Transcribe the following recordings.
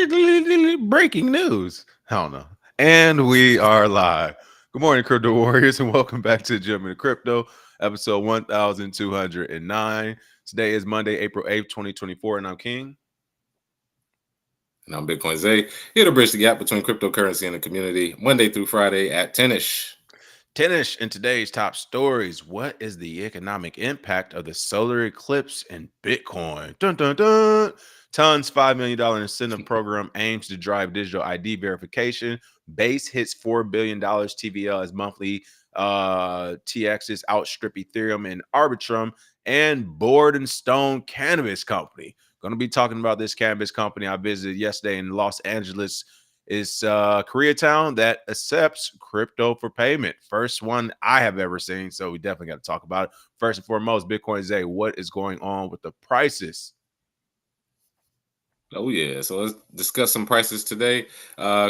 Breaking news. I don't know. And we are live. Good morning, crypto warriors, and welcome back to Gentlemen of Crypto, episode 1209. Today is Monday, April 8th, 2024, and I'm King. And I'm Bitcoin Zay, here to bridge the gap between cryptocurrency and the community, Monday through Friday at 10-ish. 10ish in today's top stories. What is the economic impact of the solar eclipse in Bitcoin? Dun, dun, dun. Tons $5 million incentive program aims to drive digital ID verification. Base hits $4 billion TVL as monthly TXs outstrip Ethereum and Arbitrum. And Board and Stone Cannabis Company. Going to be talking about this cannabis company I visited yesterday in Los Angeles. Is Koreatown that accepts crypto for payment. First one I have ever seen, so we definitely got to talk about it. First and foremost, Bitcoin Zay, what is going on with the prices? Oh, yeah. So let's discuss some prices today.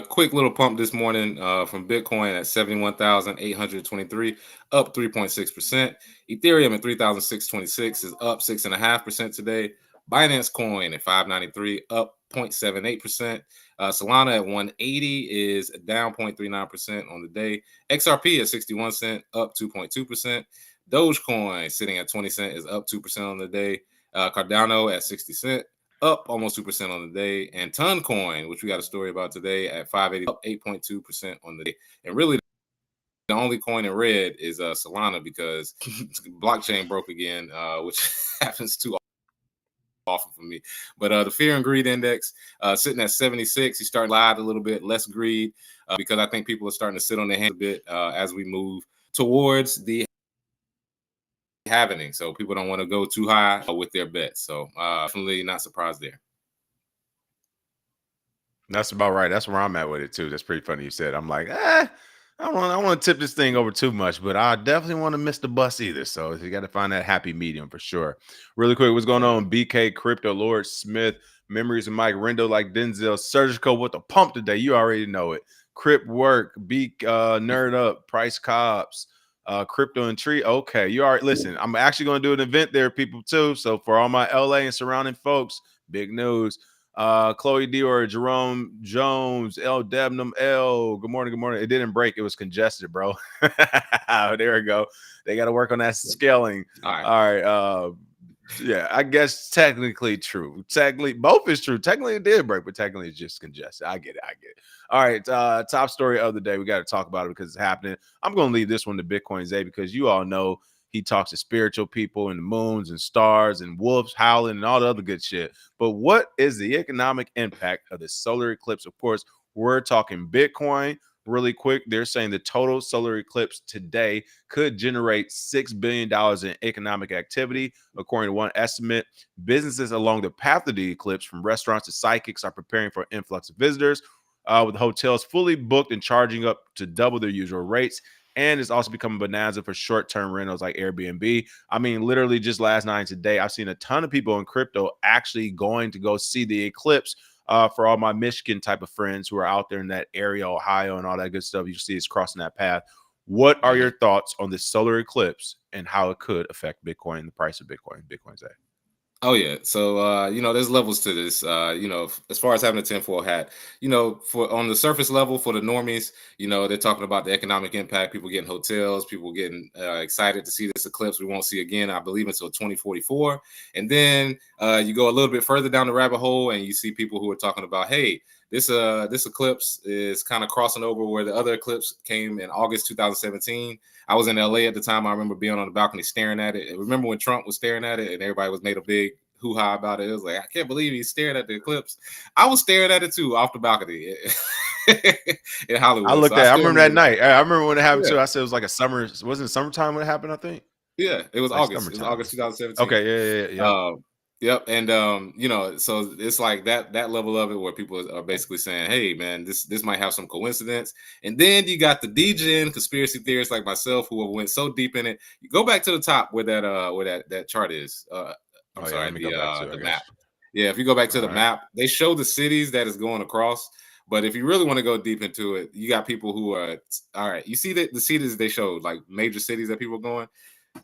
Quick little pump this morning from Bitcoin at 71,823, up 3.6%. Ethereum at 3,626 is up 6.5% today. Binance Coin at 593, up 0.78%. Solana at 180 is down 0.39% on the day. XRP at 61 cents, up 2.2%. Dogecoin sitting at 20 cents is up 2% on the day. Cardano at 60 cents, up almost 2% on the day. And Toncoin, which we got a story about today, at 580, up 8.2% on the day. And really, the only coin in red is Solana because blockchain broke again, which happens too often for me. But the fear and greed index sitting at 76. You start live a little bit, less greed, because I think people are starting to sit on their hands a bit as we move towards the halving. So people don't want to go too high with their bets. So definitely not surprised there. That's about right. That's where I'm at with it too. That's pretty funny you said. I'm like, I don't want to tip this thing over too much, but I definitely want to miss the bus either. So you got to find that happy medium for sure. Really quick, what's going on? BK Crypto, Lord Smith, Memories of Mike Rendo, like Denzel, Surgical with the pump today. You already know it. Crip Work, Beak Nerd Up, Price Cops, Crypto and Tree. Okay, you are. Listen, I'm actually going to do an event there, people, too. So for all my LA and surrounding folks, big news. Chloe Dior, Jerome Jones, L Debnam L. Good morning, good morning. It didn't break, it was congested, bro. There we go. They got to work on that scaling. All right. Yeah, I guess technically true. Technically, both is true. Technically, it did break, but technically, it's just congested. I get it. All right. Top story of the day. We got to talk about it because it's happening. I'm going to leave this one to Bitcoin Zay because you all know he talks to spiritual people and the moons and stars and wolves howling and all the other good shit. But what is the economic impact of the solar eclipse? Of course, we're talking Bitcoin. Really quick, they're saying the total solar eclipse today could generate $6 billion in economic activity. According to one estimate, businesses along the path of the eclipse, from restaurants to psychics, are preparing for an influx of visitors, with hotels fully booked and charging up to double their usual rates. And it's also become a bonanza for short-term rentals like Airbnb. I mean, literally just last night and today, I've seen a ton of people in crypto actually going to go see the eclipse. For all my Michigan type of friends who are out there in that area, Ohio, and all that good stuff, you see it's crossing that path. What are your thoughts on this solar eclipse and how it could affect Bitcoin, the price of Bitcoin? Bitcoin's at. Oh yeah, so there's levels to this. As far as having a tinfoil hat, for on the surface level for the normies, they're talking about the economic impact. People getting hotels, people getting excited to see this eclipse. We won't see again, I believe, until 2044. And then you go a little bit further down the rabbit hole, and you see people who are talking about, hey, this eclipse is kind of crossing over where the other eclipse came in August 2017. I was in LA at the time. I remember being on the balcony staring at it. Remember when Trump was staring at it and everybody was made a big hoo-ha about it? It was like, I can't believe he's staring at the eclipse. I was staring at it too off the balcony in Hollywood. I looked at it. I remember that night. I remember when it happened too. I said it was like a summer. Wasn't it summertime when it happened, I think? Yeah, it was like August. It was August 2017. Okay, yeah. Yep. And so it's like that level of it where people are basically saying, hey man, this might have some coincidence. And then you got the DGen conspiracy theorists like myself who went so deep in it. You go back to the top where that chart is. The map. Yeah, if you go back to the map, they show the cities that is going across. But if you really want to go deep into it, you got people who are all right. You see the cities they showed, like major cities that people are going.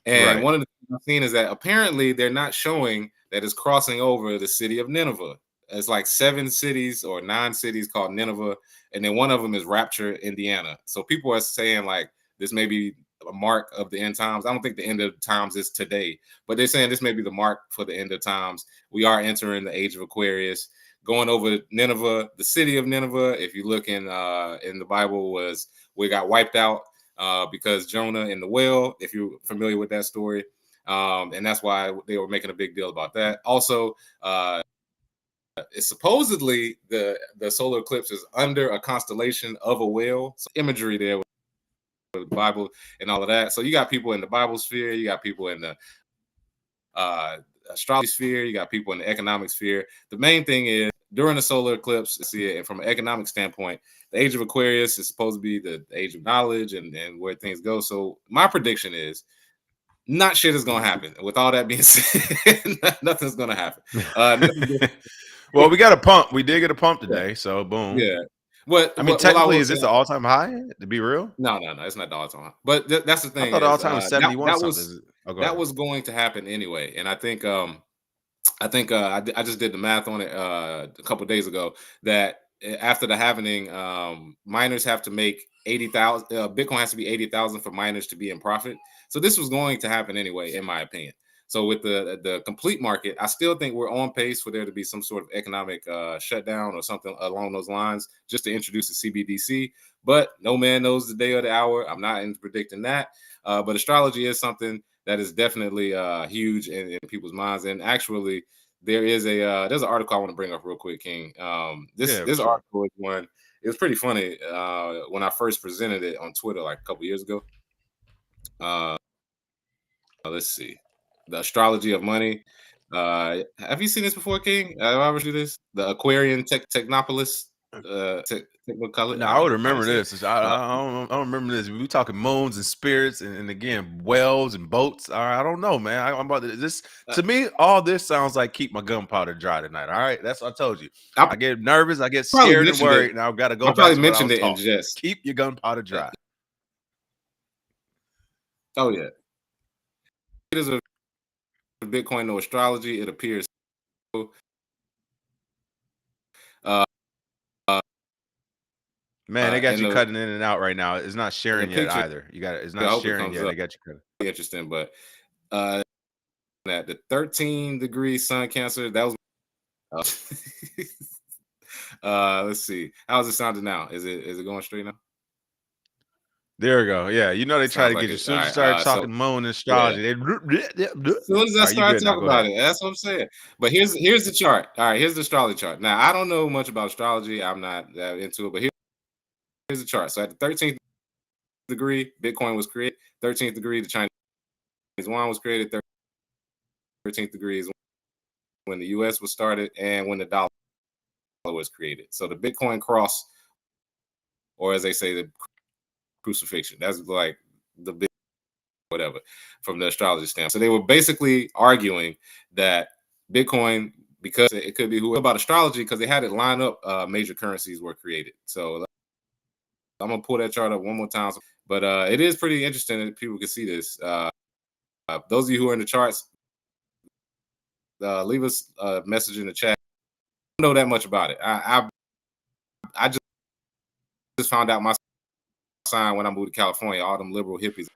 And one of the things I've seen is that apparently they're not showing that it's crossing over the city of Nineveh. it's like 7 cities or 9 cities called Nineveh, and then one of them is Rapture, Indiana. So people are saying like this may be a mark of the end times. I don't think the end of times is today, but they're saying this may be the mark for the end of times. We are entering the age of Aquarius. Going over Nineveh, the city of Nineveh, if you look in the Bible, was we got wiped out because Jonah in the whale, if you're familiar with that story. And that's why they were making a big deal about that. Also, it's supposedly the solar eclipse is under a constellation of a whale. So imagery there with the Bible and all of that. So you got people in the Bible sphere, you got people in the astrology sphere, you got people in the economic sphere. The main thing is during the solar eclipse, see it, and from an economic standpoint, the age of Aquarius is supposed to be the age of knowledge and where things go. So my prediction is not shit is gonna happen. With all that being said, nothing's gonna happen. Well, we got a pump. We did get a pump today, so boom. Yeah. But I mean, technically, is this the all-time high? To be real? No, it's not the all-time high. But that's the I thing thought the is all-time was 71 something. that was going to happen anyway, and I think I just did the math on it a couple days ago that after the halvening, miners have to make 80,000. Bitcoin has to be 80,000 for miners to be in profit. So this was going to happen anyway, in my opinion. So with the complete market, I still think we're on pace for there to be some sort of economic shutdown or something along those lines, just to introduce the CBDC. But no man knows the day or the hour. I'm not into predicting that. But astrology is something that is definitely huge in people's minds. And actually, there's an article I want to bring up real quick, King. This article is one. It was pretty funny when I first presented it on Twitter like a couple years ago. Let's see, the astrology of money. Have you seen this before, King? Have I ever do this? The Aquarian Technopolis. No, I would remember this. I don't remember this. We talking moons and spirits and again whales and boats. I don't know, man. I'm about to this. To me, all this sounds like keep my gunpowder dry tonight. All right, that's what I told you. I get nervous, I get scared and worried, and I've got to go. I probably mentioned it in jest. Keep your gunpowder dry. Oh yeah, it is a Bitcoin no astrology. It appears. Man, they got you cutting in and out right now. It's not sharing yet either. You got it's not sharing yet. They got you cutting. Interesting, but at the 13-degree Sun Cancer, that was. Let's see. How's it sounding now? Is it going straight now? There we go. Yeah, you know they try to get you. As soon as you start talking moon and astrology, as soon as I start talking about it, that's what I'm saying. But here's the chart. All right, here's the astrology chart. Now I don't know much about astrology. I'm not that into it, but here's the chart. So at the 13th degree, Bitcoin was created. 13th degree, the Chinese yuan was created. 13th degree is when the U.S. was started and when the dollar was created. So the Bitcoin cross, or as they say, the crucifixion. That's like the big whatever from the astrology standpoint. So they were basically arguing that Bitcoin, because it could be who about astrology, because they had it line up, major currencies were created. So I'm gonna pull that chart up one more time. But it is pretty interesting that people can see this. Those of you who are in the charts, leave us a message in the chat. I don't know that much about it. I just found out my sign when I moved to California. All them liberal hippies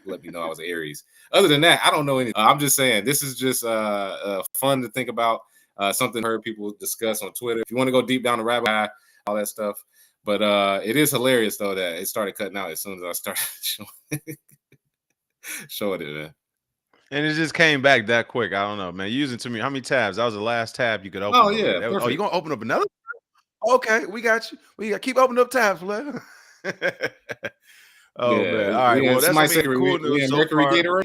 let me know I was Aries. Other than that, I don't know anything. I'm just saying this is just fun to think about. Something I heard people discuss on Twitter. If you want to go deep down the rabbit hole, all that stuff. But it is hilarious though that it started cutting out as soon as I started showing it, man. And it just came back that quick. I don't know, man. Using to me, how many tabs? That was the last tab you could open. Oh yeah. Oh, you gonna open up another? Okay, we got you. We got keep opening up tabs, man. Oh yeah, man. All right. Well, that's cool news so far.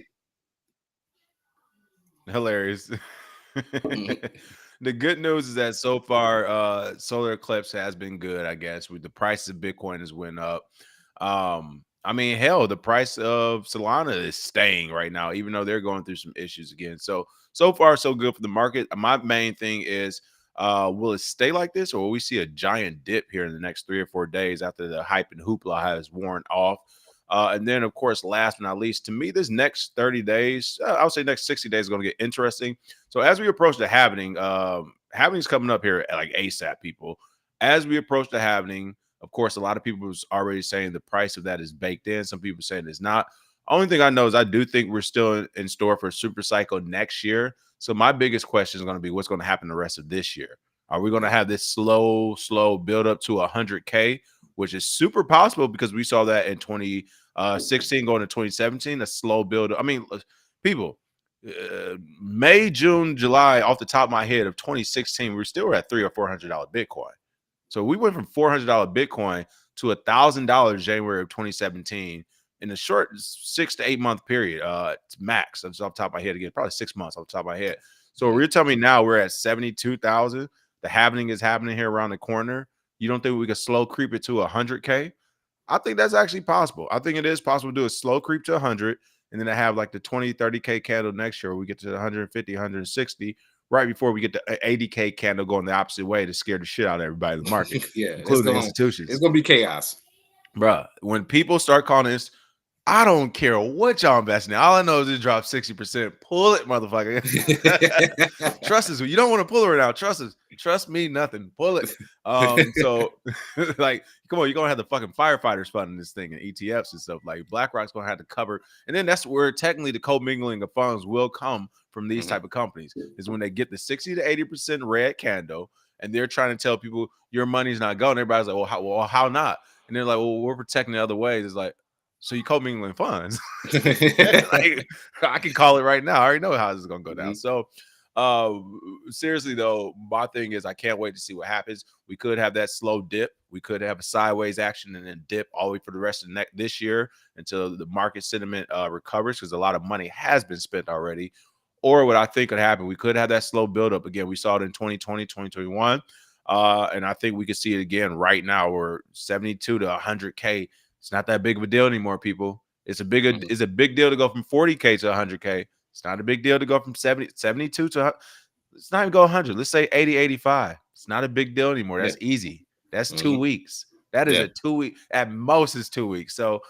Hilarious. The good news is that so far, solar eclipse has been good, I guess. With the price of Bitcoin has went up. I mean, hell, the price of Solana is staying right now, even though they're going through some issues again. So far, so good for the market. My main thing is, will it stay like this, or will we see a giant dip here in the next 3 or 4 days after the hype and hoopla has worn off? And then, of course, last but not least, to me, this next 30 days, I would say next 60 days is going to get interesting. So as we approach the halving, halving's coming up here at like ASAP, people. As we approach the halving, of course, a lot of people was already saying the price of that is baked in. Some people saying it's not. Only thing I know is I do think we're still in store for a super cycle next year. So my biggest question is going to be what's going to happen the rest of this year. Are we going to have this slow build up to 100K, which is super possible because we saw that in 2016 going to 2017, a slow build. I mean, people, May, June, July, off the top of my head of 2016, we still at $300 or $400 Bitcoin. So we went from $400 Bitcoin to $1,000 January of 2017 in a short 6 to 8 month period. It's max. That's off the top of my head again, probably 6 months off the top of my head. So you're telling me now we're at 72,000. The halving is happening here around the corner. You don't think we could slow creep it to 100K? I think that's actually possible. I think it is possible to do a slow creep to 100 and then to have like the 20, 30K candle next year. We get to 150, 160 right before we get the 80K candle going the opposite way to scare the shit out of everybody in the market, including the institutions. It's going to be chaos. Bruh, when people start calling this, I don't care what y'all investing in. All I know is it dropped 60%. Pull it, motherfucker. Trust us. You don't want to pull it right now. Trust us. Trust me, nothing. Pull it. So like, come on, you're gonna have the fucking firefighters funding this thing and ETFs and stuff. Like BlackRock's gonna have to cover, and then that's where technically the commingling of funds will come from these type of companies, is when they get the 60 to 80% red candle and they're trying to tell people your money's not going. Everybody's like, well, how not? And they're like, well, we're protecting the other ways. It's like, so you commingling funds. Like, I can call it right now. I already know how this is gonna go down. So seriously though, my thing is I can't wait to see what happens. We could have that slow dip. We could have a sideways action and then dip all the way for the rest of this year until the market sentiment recovers, because a lot of money has been spent already. Or what I think could happen, we could have that slow buildup again. We saw it in 2020, 2021. And I think we could see it again right now. We're 72 to 100K. It's not that big of a deal anymore, people. It's a big deal to go from 40K to 100K. It's not a big deal to go from 72 to, let's not even go 100. Let's say 80, 85. It's not a big deal anymore. That's easy. That's 2 weeks. That is a 2 week, at most is 2 weeks. So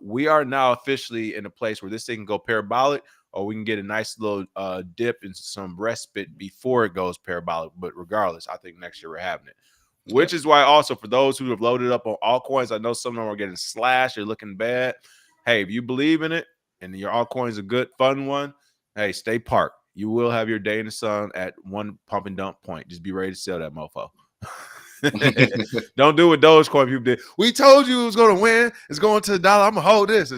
we are now officially in a place where this thing can go parabolic, or we can get a nice little dip and some respite before it goes parabolic. But regardless, I think next year we're having it. Which is why also for those who have loaded up on altcoins, I know some of them are getting slashed. They're looking bad. Hey, if you believe in it and your altcoin is a good, fun one, hey, stay parked. You will have your day in the sun at one pump and dump point. Just be ready to sell that mofo. Don't do what Dogecoin people did. We told you it was going to win. It's going to the dollar. I'm going to hold this.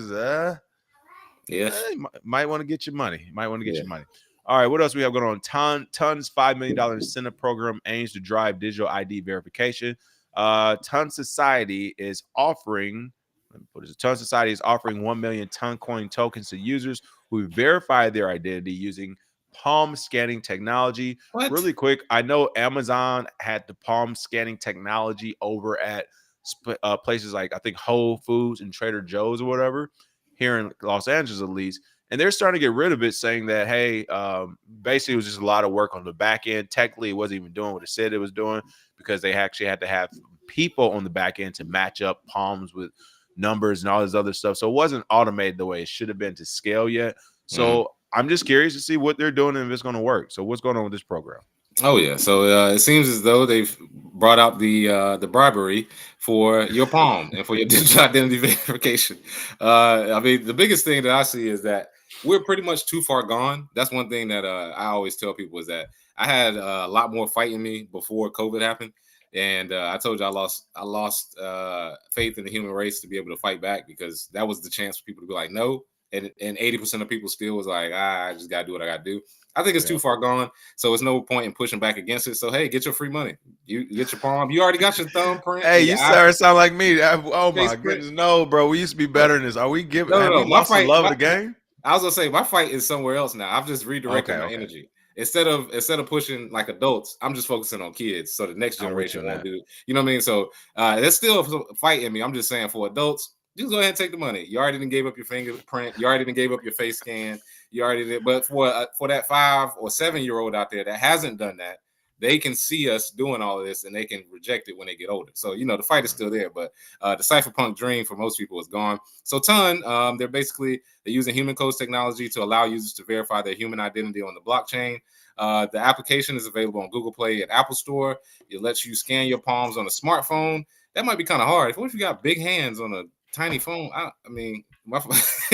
Might want to get your money. Your money. All right, what else we have going on? Tons $5 million incentive program aims to drive digital ID verification. Ton Society is offering, Ton Society is offering 1 million Ton Coin tokens to users who verify their identity using palm scanning technology. What? Really quick, I know Amazon had the palm scanning technology over at places like I think Whole Foods and Trader Joe's or whatever, here in Los Angeles at least. And they're starting to get rid of it, saying that, hey, basically it was just a lot of work on the back end. Technically, it wasn't even doing what it said it was doing, because they actually had to have people on the back end to match up palms with numbers and all this other stuff. So it wasn't automated the way it should have been to scale yet. So I'm just curious to see what they're doing and if it's going to work. So what's going on with this program? Oh yeah, so it seems as though they've brought out the bribery for your palm and for your digital identity verification. I mean, the biggest thing that I see is that we're pretty much too far gone. That's one thing that I always tell people, is that I had a lot more fight in me before COVID happened, and I told you I lost faith in the human race to be able to fight back, because that was the chance for people to be like no, and 80% of people still was like, I just gotta do what I gotta do. I think it's too far gone, so it's no point in pushing back against it. So hey, get your free money. You get your palm. You already got your thumbprint. Hey, you sound like me. Oh my goodness, no, bro. We used to be better than this. Are we giving? Have we lost the love of the game? I was gonna say my fight is somewhere else now. I've just redirected my energy. Instead of pushing like adults, I'm just focusing on kids, so the next generation won't do it. You know what I mean? So there's still a fight in me. I'm just saying, for adults, just go ahead and take the money. You already gave up your fingerprint. You already gave up your face scan. You already did. But for that 5 or 7 year old out there that hasn't done that, they can see us doing all of this and they can reject it when they get older. So, you know, the fight is still there, but the cypherpunk dream for most people is gone. So they're using human codes technology to allow users to verify their human identity on the blockchain. The application is available on Google Play and Apple Store. It lets you scan your palms on a smartphone. That might be kind of hard. What if you got big hands on a tiny phone? I mean,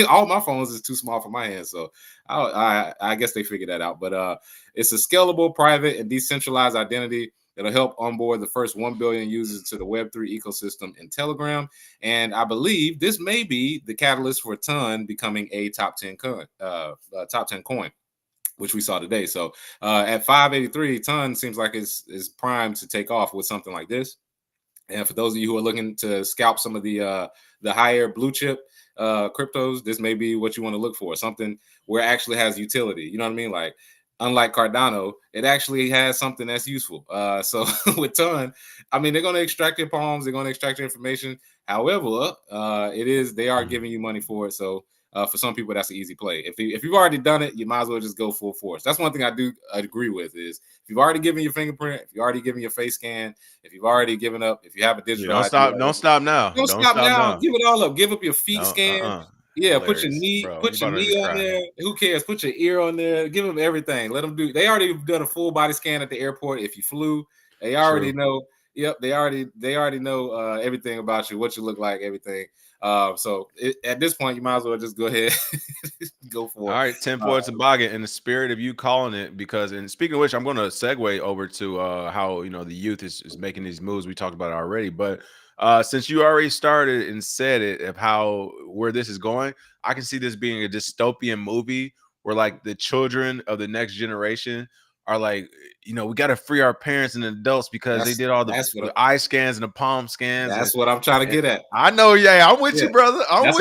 all my phones is too small for my hands, so I guess they figured that out. But it's a scalable, private, and decentralized identity that'll help onboard the first 1 billion users to the Web3 ecosystem in Telegram. And I believe this may be the catalyst for Ton becoming a top 10 coin, which we saw today. So at 583, Ton seems like is primed to take off with something like this. And for those of you who are looking to scalp some of the higher blue chip cryptos, this may be what you want to look for. Something where it actually has utility. You know what I mean? Like, unlike Cardano, it actually has something that's useful. So with Ton, I mean, they're going to extract your palms. They're going to extract your information. However, they are giving you money for it. So for some people, that's an easy play. If you've already done it, you might as well just go full force. That's one thing I do agree with is if you've already given your fingerprint, if you've already given your face scan, if you've already given up, if you have a digital don't ID, stop. Don't stop now. don't stop now. Give it all up. Give up your feet No, scan. Yeah, hilarious, put your knee, bro. put your knee on there. Who cares? Put your ear on there. Give them everything. Let them do. They already done a full body scan at the airport. If you flew, they already know. Yep, they already know everything about you, what you look like, everything. So at this point, you might as well just go ahead, go for it. All right, 10 points toboggan in the spirit of you calling it, because, and speaking of which, I'm going to segue over to how the youth is making these moves. We talked about it already, but since you already started and said it of where this is going, I can see this being a dystopian movie where like the children of the next generation are like, we got to free our parents and adults because they did all the eye scans and the palm scans. That's what I'm trying to get at. I know, I'm with you, brother. That's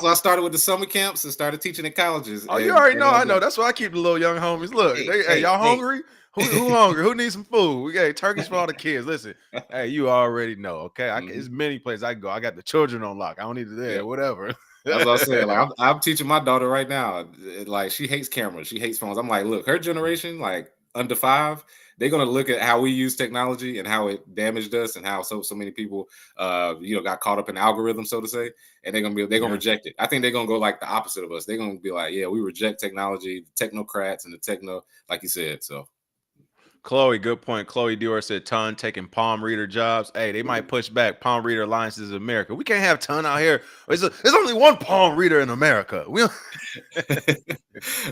why I started with the summer camps and started teaching in colleges. Oh, you already know. I know. That's why I keep the little young homies. Look, y'all hungry? Who hungry? Who needs some food? We got turkeys for all the kids. Listen, hey, you already know. Okay, there's many places I can go. I got the children on lock. I don't need to whatever. That's what I'm saying. Like I'm teaching my daughter right now. Like she hates cameras. She hates phones. I'm like, look, her generation, like under 5, they're gonna look at how we use technology and how it damaged us and how so many people got caught up in algorithms, so to say, and they're gonna reject it. I think they're gonna go like the opposite of us. They're gonna be like, yeah, we reject technology, technocrats and the techno, like you said. So Chloe, good point. Chloe Dior said Ton taking palm reader jobs. Hey, they might push back Palm Reader Alliances in America. We can't have Ton out here. There's only one palm reader in America.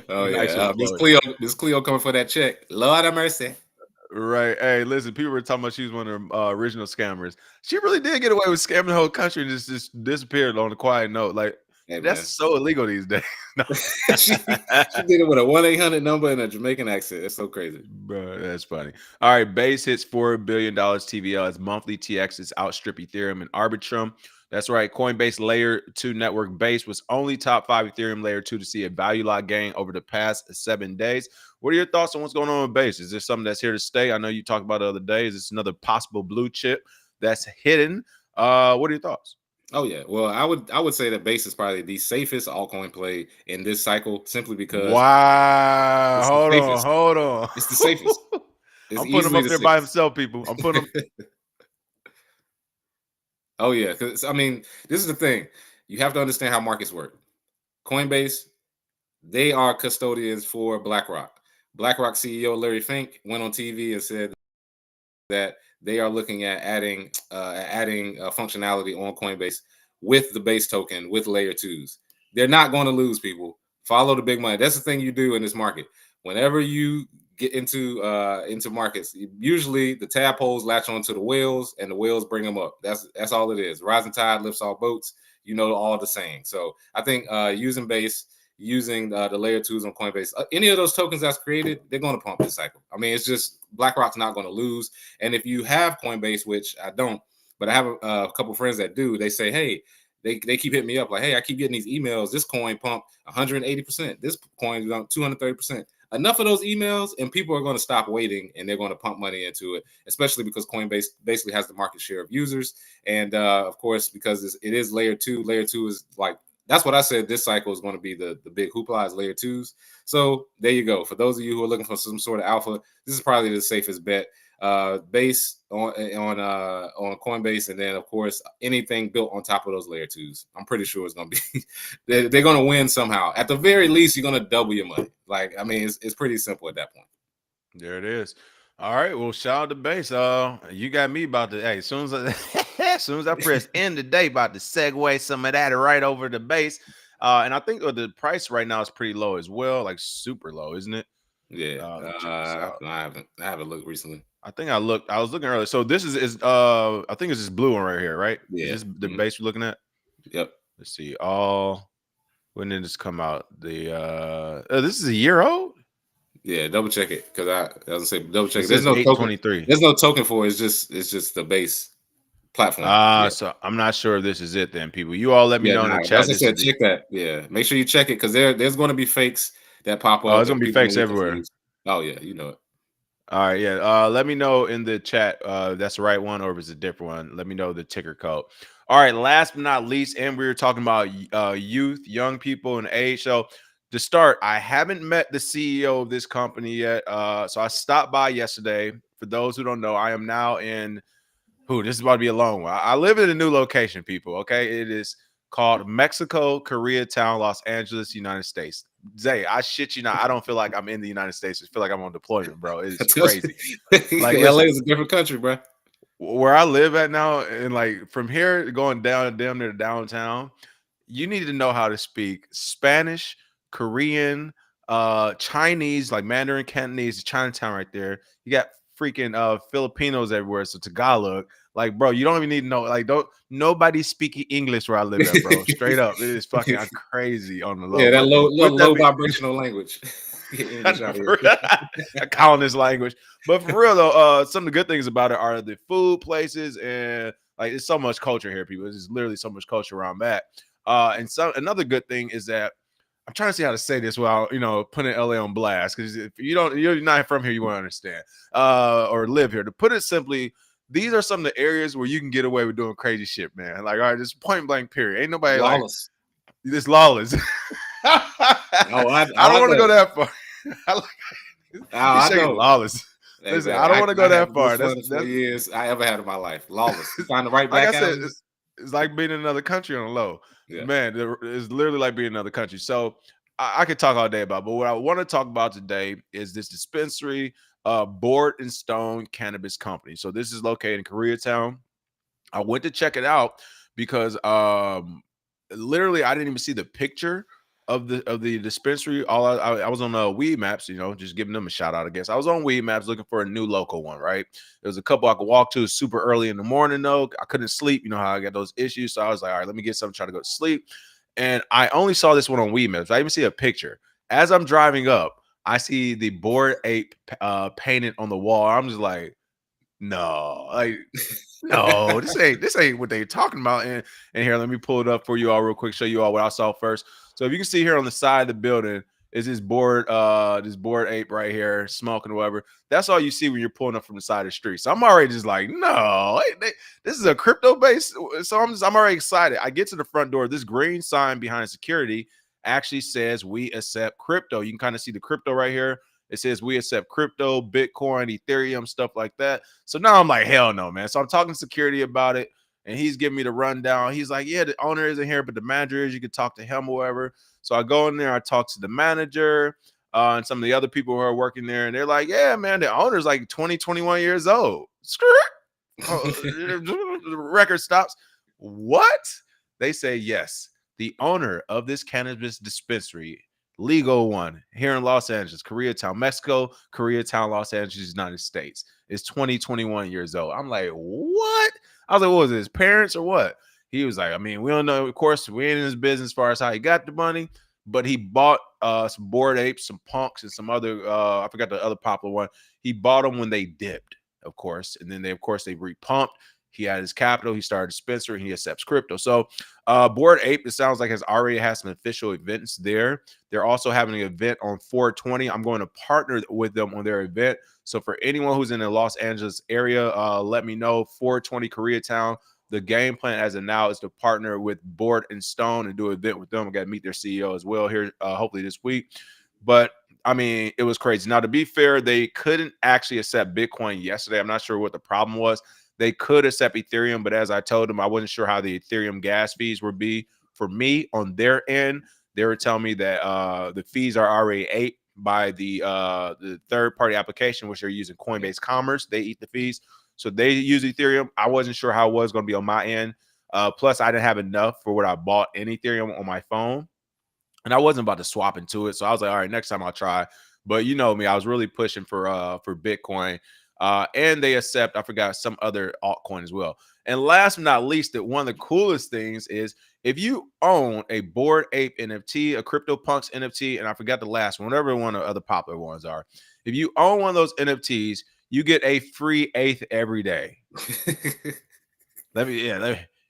Oh yeah, Miss Cleo coming for that check. Lord have mercy. Right. Hey, listen, people were talking about she was one of the original scammers. She really did get away with scamming the whole country and just disappeared on a quiet note. Like, hey, that's so illegal these days. she did it with a 1-800 number and a Jamaican accent. That's so crazy. Bro, that's funny. All right, Base hits $4 billion TVL as monthly TXs outstrip Ethereum and Arbitrum. That's right. Coinbase Layer 2 network Base was only top 5 Ethereum Layer 2 to see a value lock gain over the past 7 days. What are your thoughts on what's going on with Base? Is this something that's here to stay? I know you talked about it the other day. Is this another possible blue chip that's hidden? What are your thoughts? Oh yeah, well, I would say that Base is probably the safest altcoin play in this cycle, simply because hold on, it's the safest. I'm putting him up there by himself, people. I'm putting him. Oh yeah, because I mean, this is the thing. You have to understand how markets work. Coinbase, they are custodians for BlackRock. BlackRock CEO Larry Fink went on TV and said that they are looking at adding functionality on Coinbase with the Base token with Layer 2s. They're not going to lose, people. Follow the big money. That's the thing you do in this market. Whenever you get into markets, usually the tadpoles latch onto the whales and the whales bring them up. That's all it is. Rising tide lifts all boats. All the same. So I think using Base, using the Layer 2s on Coinbase, any of those tokens that's created, they're going to pump this cycle. I mean, it's just BlackRock's not going to lose. And if you have Coinbase, which I don't, but I have a couple friends that do, they say, hey, they keep hitting me up like, hey, I keep getting these emails. This coin pumped 180%. This coin is on 230%. Enough of those emails, and people are going to stop waiting, and they're going to pump money into it, especially because Coinbase basically has the market share of users. And of course, because it is Layer 2, Layer 2 is like, that's what I said this cycle is going to be the big hoopla is Layer 2s. So there you go. For those of you who are looking for some sort of alpha, this is probably the safest bet. Base on Coinbase, and then of course anything built on top of those Layer 2s. I'm pretty sure it's going to be they're going to win somehow. At the very least, you're going to double your money. Like, I mean, it's pretty simple at that point. There it is. All right. Well, shout out to base. You got me about to. Hey, as soon as I, as soon as I press end today, about to segue some of that right over the base. And I think the price right now is pretty low as well, like super low, isn't it? Yeah, Let me check this out. I haven't looked recently. I think I looked. I was looking earlier. So this is I think it's this blue one right here, right? Is Yeah. this the base we're looking at? Yep. Let's see. All when did this come out? The this is a year old. Yeah, double check it because I was say double check It it. There's says no token. 823. There's no token for it. It's just the base platform. Yeah. So I'm not sure if this is it then, people. You all let me Yeah, know in the nah, that's chat. what I This is said. the Check that. Yeah, make sure you check it because there's going to be fakes that pop oh, up it's and gonna be people fakes gonna get everywhere. confused. Oh yeah, you know it. All right, yeah. Let me know in the chat that's the right one or if it's a different one. Let me know the ticker code. All right, last but not least, and we were talking about youth, young people, and age. So to start, I haven't met the CEO of this company yet. So I stopped by yesterday. For those who don't know, I am now in this is about to be a long one. I live in a new location, people. Okay. It is called Mexico, Koreatown, Los Angeles, United States. Zay, I shit you not. I don't feel like I'm in the United States. I feel like I'm on deployment, bro. It is crazy. Like, LA listen, is a different country, bro. where I live at now, and like from here going down damn near downtown, you need to know how to speak Spanish, Korean, Chinese, like Mandarin, Cantonese, Chinatown right there. You got freaking Filipinos everywhere, so Tagalog. Like, bro, you don't even need to know. Like, don't nobody speaking English where I live at, bro. Straight up, it is fucking crazy on the low. Yeah, that But with that low being vibrational language. Get English out of here. a colonist language. But for real though, some of the good things about it are the food places and like there's so much culture here, people. There's literally so much culture around that. And so another good thing is that I'm trying to see how to say this without putting LA on blast because if you're not from here, you won't understand or live here. To put it simply, these are some of the areas where you can get away with doing crazy shit, man. Like, all right, just point blank, period. Ain't nobody like Lawless. this lawless. Oh, I don't want to go that far. I like Oh, he's I shaking know. lawless. Hey, Listen, man, I don't want to go I had that the far. most That's fun in that's 4 years I ever had in my life. Lawless. You find the right like I back said, alleys. it's like being in another country on the low. Yeah. Man, it's literally like being in another country. So I could talk all day about, but what I want to talk about today is this dispensary, Board and Stone Cannabis Company. So this is located in Koreatown. I went to check it out because literally I didn't even see the picture of the dispensary. All I was on Weed Maps, just giving them a shout out. I guess I was on Weed Maps looking for a new local one. Right, there was a couple I could walk to super early in the morning though. I couldn't sleep. You know how I got those issues, so I was like, all right, let me get something, try to go to sleep. And I only saw this one on Weed Maps. I even see a picture as I'm driving up. I see the Bored Ape painted on the wall. I'm just like, no, like no, this ain't what they're talking about. And here, let me pull it up for you all real quick, show you all what I saw first. So if you can see here on the side of the building is this board ape right here smoking or whatever. That's all you see when you're pulling up from the side of the street. So I'm already just like, no, this is a crypto base. So I'm already excited. I get to the front door. This green sign behind security actually says we accept crypto. You can kind of see the crypto right here. It says we accept crypto, Bitcoin, Ethereum, stuff like that. So now I'm like, hell no, man. So I'm talking to security about it, and he's giving me the rundown. He's like, yeah, the owner isn't here, but the manager is. You can talk to him or whatever. So I go in there, I talk to the manager and some of the other people who are working there, and they're like, yeah, man, the owner's like 20, 21 years old. The record stops. What? They say yes. The owner of this cannabis dispensary, legal one here in Los Angeles, Koreatown, Mexico, Koreatown, Los Angeles, United States, is 20, 21 years old. I'm like, what? I was like, what was it, his parents or what? He was like, I mean, we don't know. Of course, we ain't in his business as far as how he got the money, but he bought some Bored Apes, some Punks, and some other, I forgot the other popular one. He bought them when they dipped, of course. And then they repumped. He had his capital. He started a dispensary. He accepts crypto. So Bored Ape, it sounds like has already had some official events there. They're also having an event on 420. I'm going to partner with them on their event. So for anyone who's in the Los Angeles area, let me know. 420 Koreatown. The game plan as of now is to partner with Board and Stone and do an event with them. I got to meet their CEO as well here, hopefully this week. But I mean, it was crazy. Now, to be fair, they couldn't actually accept Bitcoin yesterday. I'm not sure what the problem was. They could accept Ethereum, but as I told them, I wasn't sure how the Ethereum gas fees would be for me on their end. They were telling me that the fees are already by the third party application, which they're using Coinbase Commerce. They eat the fees, so they use Ethereum. I wasn't sure how it was going to be on my end. Plus, I didn't have enough for what I bought in Ethereum on my phone, and I wasn't about to swap into it. So I was like, all right, next time I'll try. But you know me, I was really pushing for Bitcoin. And they accept, I forgot, some other altcoin as well. And last but not least, that one of the coolest things is if you own a Bored Ape NFT, a CryptoPunks NFT, and I forgot the last one, whatever one of the other popular ones are. If you own one of those NFTs, you get a free eighth every day.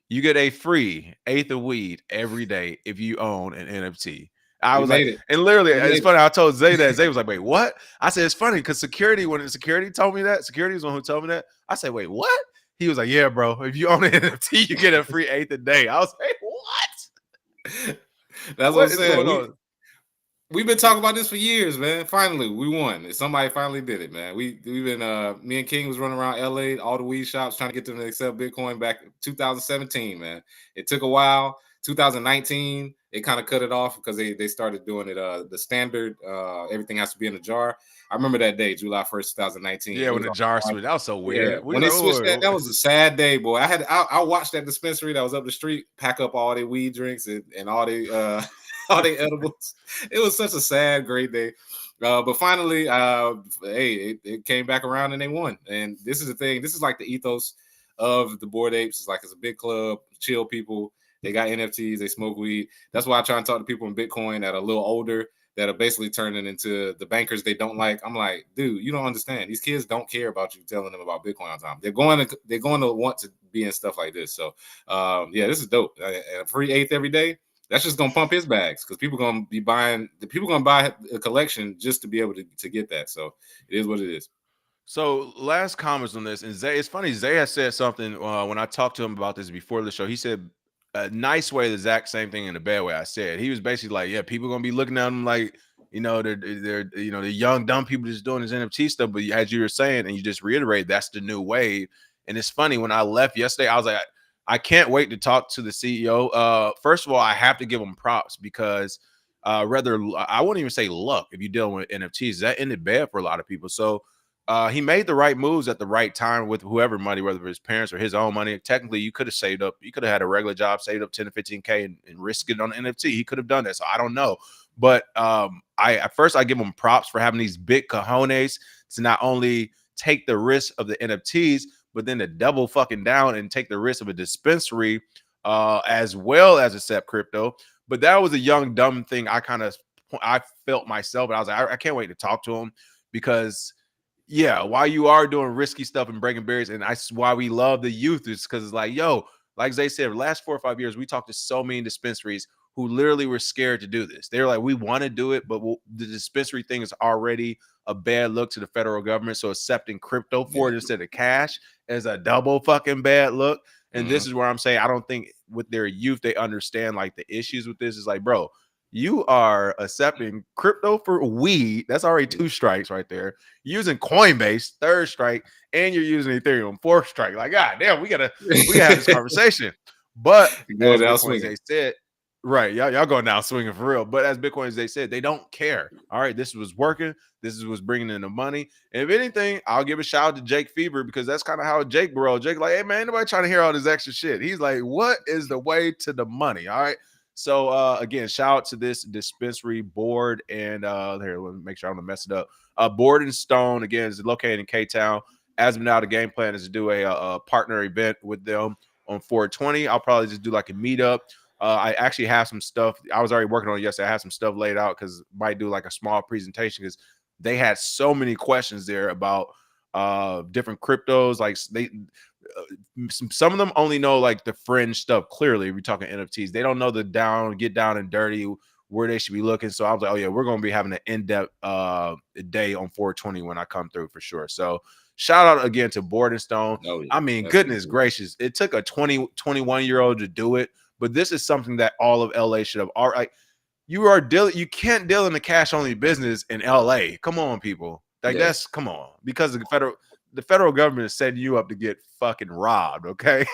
You get a free eighth of weed every day if you own an NFT. I was like, and literally, it's funny. I told Zay that. Zay was like, wait, what? I said, it's funny because when the security told me that, security was the one who told me that. I said, wait, what? He was like, yeah, bro. If you own an NFT, you get a free eighth a day. I was like, what? That's what I'm saying. We've been talking about this for years, man. Finally, we won. Somebody finally did it, man. We've been me and King was running around LA, all the weed shops, trying to get them to accept Bitcoin back in 2017, man. It took a while. 2019, they kind of cut it off because they started doing it the standard. Everything has to be in a jar. I remember that day, July 1st, 2019. Yeah, when the jar switched. That was so weird. Yeah. When they switched that was a sad day, boy. I watched that dispensary that was up the street pack up all their weed drinks and all they all the edibles. It was such a sad, great day. But finally, hey, it came back around and they won. And this is the thing. This is like the ethos of the Bored Apes. It's like it's a big club, chill people. They got NFTs. They smoke weed. That's why I try and talk to people in Bitcoin that are a little older, that are basically turning into the bankers they don't like. I'm like, dude, you don't understand. These kids don't care about you telling them about Bitcoin all the time. They're going to want to be in stuff like this. So, yeah, this is dope. A free eighth every day. That's just gonna pump his bags because people gonna be buying. The people gonna buy a collection just to be able to get that. So it is what it is. So last comments on this, and Zay, it's funny. Zay has said something when I talked to him about this before the show. He said a nice way, the exact same thing in a bad way. I said he was basically like, yeah, people gonna be looking at him like, you know, they're the young dumb people just doing this NFT stuff. But as you were saying, and you just reiterated, that's the new wave. And it's funny when I left yesterday, I was like, I can't wait to talk to the CEO. First of all, I have to give him props because I wouldn't even say luck if you're dealing with NFTs. That ended bad for a lot of people. So he made the right moves at the right time with whoever money, whether it was his parents or his own money. Technically, you could have saved up. You could have had a regular job, saved up 10 to 15K and risked it on NFT. He could have done that. So I don't know. But at first I give him props for having these big cojones to not only take the risk of the NFTs, but then to double fucking down and take the risk of a dispensary as well as accept crypto. But that was a young, dumb thing. I felt myself, and I was like, I can't wait to talk to him because, yeah, while you are doing risky stuff and breaking barriers, and that's why we love the youth is because it's like, yo, like Zay said, the last 4 or 5 years, we talked to so many dispensaries who literally were scared to do this. They're like, we want to do it, but the dispensary thing is already a bad look to the federal government. So accepting crypto for it instead of cash is a double fucking bad look. And this is where I'm saying I don't think with their youth they understand like the issues with this. Is like, bro, you are accepting crypto for weed. That's already 2 strikes right there. You're using Coinbase, 3rd strike, and you're using Ethereum, 4th strike. Like, god damn, we gotta have this conversation. But as Bitcoin, they said, right, y'all going down swinging for real. But as Bitcoin, they said, they don't care. All right, this was working. This is what's bringing in the money. And if anything, I'll give a shout out to Jake Fever because that's kind of how Jake bro. Jake like, hey man, ain't nobody trying to hear all this extra shit. He's like, what is the way to the money? All right. So again, shout out to this dispensary Bored and here, let me make sure I don't mess it up. Bored and Stone again is located in K-Town. As of now, the game plan is to do a partner event with them on 420. I'll probably just do like a meetup. I actually have some stuff. I was already working on it yesterday. I have some stuff laid out because might do like a small presentation because they had so many questions there about different cryptos. Like some of them only know like the fringe stuff. Clearly, we're talking NFTs. They don't know the get down and dirty where they should be looking. So I was like, oh yeah, we're going to be having an in-depth day on 420 when I come through for sure. So shout out again to Bored and Stone. Oh, yeah. I mean, goodness gracious. It took a 21-year-old to do it. But this is something that all of LA should have. All right, you can't deal in the cash only business in LA. Come on, people. Like come on, because the federal government is setting you up to get fucking robbed. Okay.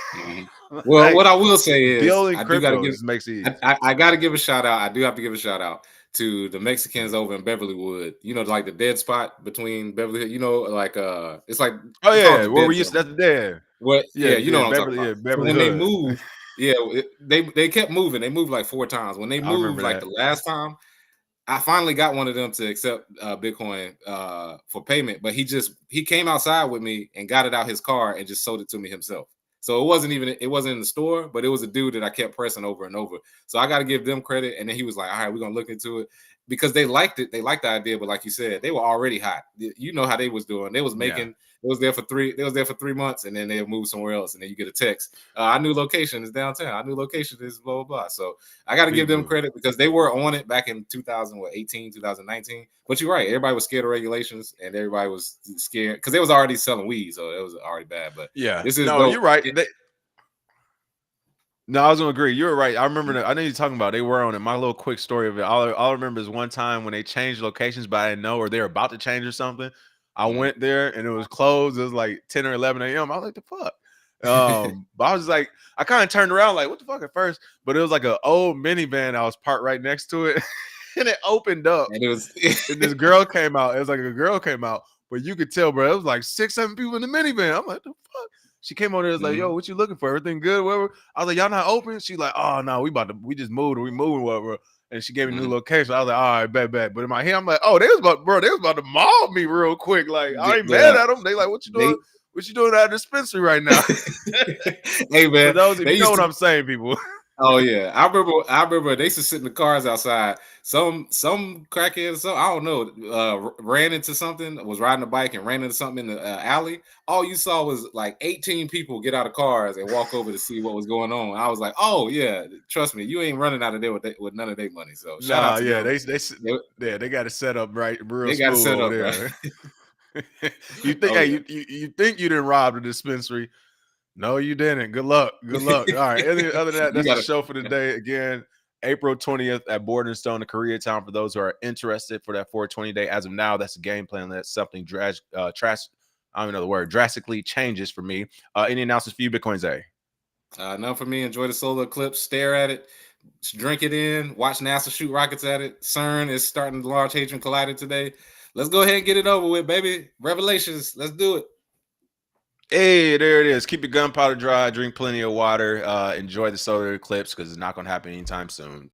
Well, like, what I will say is, building cryptos makes it easy. I got to give a shout out. I do have to give a shout out to the Mexicans over in Beverlywood. You know, like the dead spot between Beverly. You know, like it's like Oh we call it yeah, the where dead we used zone. to, that's there. What? Yeah, Yeah, you know yeah, what I'm talking about. Yeah, So Beverly when they Hood. moved, yeah, they kept moving. They moved like 4 times. When they I moved, remember like the that. last time, I finally got one of them to accept Bitcoin for payment, but he came outside with me and got it out his car and just sold it to me himself. So it wasn't in the store, but it was a dude that I kept pressing over and over. So I got to give them credit. And then he was like, "All right, we're gonna look into it," because they liked it. They liked the idea, but like you said, they were already hot. You know how they was doing. They was Yeah. making. It was there for 3 months, and then they'll move somewhere else, and then you get a text. Our new location is downtown. Our new location is blah blah blah. So I got to give them People. credit because they were on it back in 2018, 2019. But you're right. Everybody was scared of regulations and everybody was scared because they was already selling weed. So it was already bad. But Yeah. this is No, dope. you're right. No, I was gonna agree. You're right. I remember that. I know you're talking about. They were on it. My little quick story of it. All I remember is one time when they changed locations, but I didn't know, or they were about to change or something. I went there and it was closed. It was like 10 or 11 a.m. I was like, the fuck. But I was like, I kind of turned around like, what the fuck at first? But it was like an old minivan. I was parked right next to it, and it opened up, And it was and this girl came out. It was like a girl came out, but you could tell, bro. It was like 6, 7 people in the minivan. I'm like, the fuck. She came over there, was like, yo, what you looking for? Everything good? Whatever. I was like, y'all not open? She's like, oh no, we just moved, we moving, whatever. And she gave me a new location. I was like, all right, bet. But in my head, I'm like, oh, they was about to mob me real quick. Like, I ain't mad at them. They like, what you doing? What you doing at a dispensary right now? Hey man, For those if they you know used what to. I'm saying, people. Oh yeah, I remember they used to sit in the cars outside. Some crackhead, so I don't know, ran into something. Was riding a bike and ran into something in the alley. All you saw was like 18 people get out of cars and walk over to see what was going on. I was like, oh yeah, trust me, you ain't running out of there with none of their money. So shout out Nah, to yeah, them. they got it set up right, real They got it smooth set over up, bro. there. You think, Oh hey, yeah. you think you didn't rob the dispensary? No, you didn't. Good luck. Good luck. All right. Other than that, You that's the gotta. show for the day. Again, April 20th at Bordenstone in Koreatown. For those who are interested for that 420 day, as of now, that's a game plan. That's something I don't even know the word. Drastically changes for me. Any announcements for you, Bitcoin Zay? None for me. Enjoy the solar eclipse. Stare at it. Drink it in. Watch NASA shoot rockets at it. CERN is starting the Large Hadron Collider today. Let's go ahead and get it over with, baby. Revelations. Let's do it. Hey, there it is. Keep your gunpowder dry. Drink plenty of water. Enjoy the solar eclipse because it's not going to happen anytime soon.